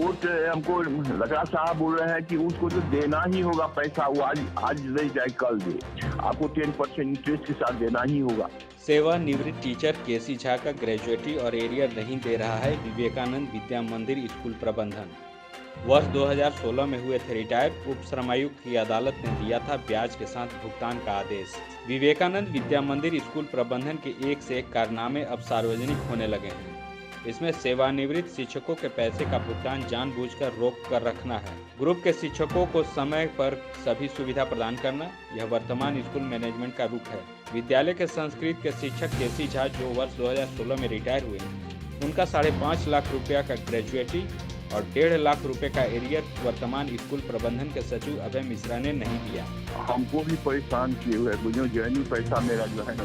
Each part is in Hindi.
कोर्ट हमको लकड़ा साहब बोल रहे हैं कि उसको जो देना ही होगा पैसा, वो आज नहीं चाहे कल दे, आपको 10% इंटरेस्ट के साथ देना ही होगा। सेवानिवृत्त टीचर केसी झा का ग्रेजुएटी और एरियर नहीं दे रहा है विवेकानंद विद्या मंदिर स्कूल प्रबंधन। वर्ष 2016 में हुए थे रिटायर। उप श्रमायुक्त की अदालत ने दिया था ब्याज के साथ भुगतान का आदेश। विवेकानंद विद्या मंदिर स्कूल प्रबंधन के एक से एक कारनामे अब सार्वजनिक होने लगे हैं। इसमें सेवानिवृत्त शिक्षकों के पैसे का भुगतान जानबूझकर रोक कर रखना है। ग्रुप के शिक्षकों को समय पर सभी सुविधा प्रदान करना, यह वर्तमान स्कूल मैनेजमेंट का रुख है। विद्यालय के संस्कृत के शिक्षक केसी झा, जो वर्ष 2016 में रिटायर हुए, उनका 5.5 लाख रुपया का ग्रेजुएटी और 1.5 लाख रुपए का एरियर वर्तमान स्कूल प्रबंधन के सचिव अभय मिश्रा ने नहीं दिया। हमको भी परेशान किए हुए, जो पैसा मेरा जो है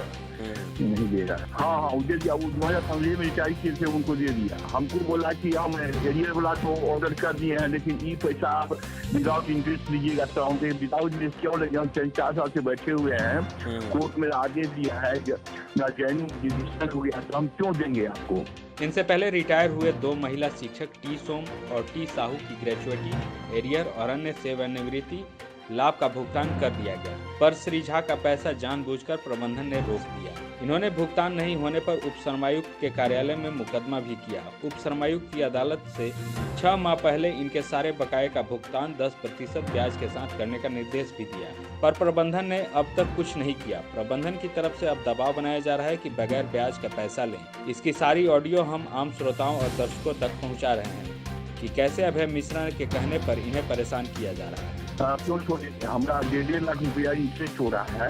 नहीं दे रहा। हाँ, दे दिया। वो 2015 में रिटायर किए थे, उनको दे दिया। हमको बोला कि हम एरियर वाला तो ऑर्डर कर दिए हैं, लेकिन ये पैसा आप विदाउट इंटरेस्ट लीजिएगा। तो हम विदाउट इंटरेस्ट क्यों लेंगे? हम 4 साल से बैठे हुए हैं, कोर्ट में आदेश दिया है, रजिस्टर हो गया, तो हम क्यों देंगे आपको? इनसे पहले रिटायर हुए 2 महिला शिक्षक टी सोम और टी साहू की ग्रेजुएटी, एरियर और अन्य सेवानिवृत्ति लाभ का भुगतान कर दिया गया, पर श्री झा का पैसा जानबूझकर प्रबंधन ने रोक दिया। इन्होंने भुगतान नहीं होने पर उप श्रमायुक्त के कार्यालय में मुकदमा भी किया। उप श्रमायुक्त की अदालत से 6 माह पहले इनके सारे बकाये का भुगतान 10% ब्याज के साथ करने का निर्देश भी दिया, पर प्रबंधन ने अब तक कुछ नहीं किया। प्रबंधन की तरफ से अब दबाव बनाया जा रहा है कि बगैर ब्याज का पैसा लें। इसकी सारी ऑडियो हम आम श्रोताओं और दर्शकों तक पहुँचा रहे हैं कि कैसे अभय मिश्रा के कहने पर इन्हें परेशान किया जा रहा है। क्यों छोड़े? हमारा 1.5 लाख रुपया इंटरेस्ट हो रहा है,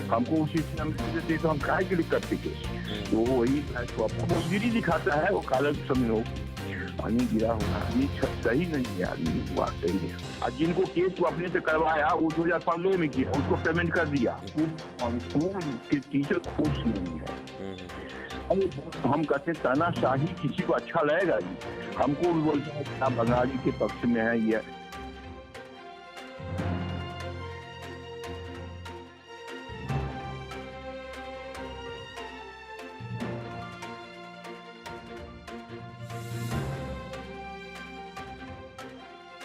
हमको उसी से हम देते तो हम काय के लिए करते थे? तो वही आपको गिरी दिखाता है, वो कागज समझो पानी गिरा होगा। ये सही नहीं है, आदमी बात सही है। और जिनको केस को अपने से करवाया, वो 2015 में किया, उसको पेमेंट कर दिया। टीचर खुश नहीं है। हम कहते तानाशाही किसी को अच्छा लगेगा जी? हमको भी बोलते हैं बंगाली के पक्ष में है ये